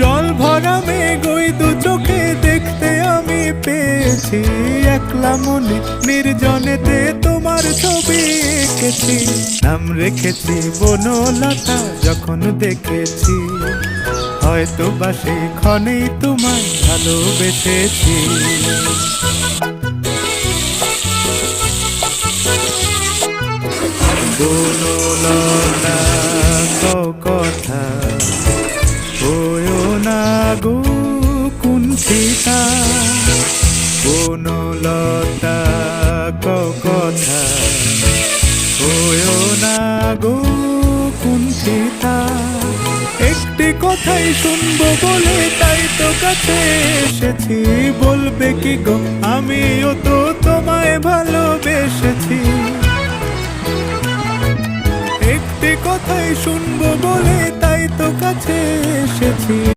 জল ভরা মেঘ ওই দু চোখে দেখতে আমি পেয়েছি, একলা মনে নির্জনেতে তোমার ছবি এঁকেছি। নাম রেখেছি বনলতা যখন দেখেছি, হয়তো বা সেই ক্ষণেই তোমায় ভালোবেসেছি। বনলতা কও কথা, হয়ো না গো কুণ্ঠিতা। বনলতা কও কথা, হয়ো না গো কুণ্ঠিতা। একটি কথাই শুনবো বলে তাই তো কাছে এসেছি, বলবে কি গো আমিও তো তোমায় ভালোবেসেছি। একটি কথাই শুনবো বলে তাই তো কাছে এসেছি।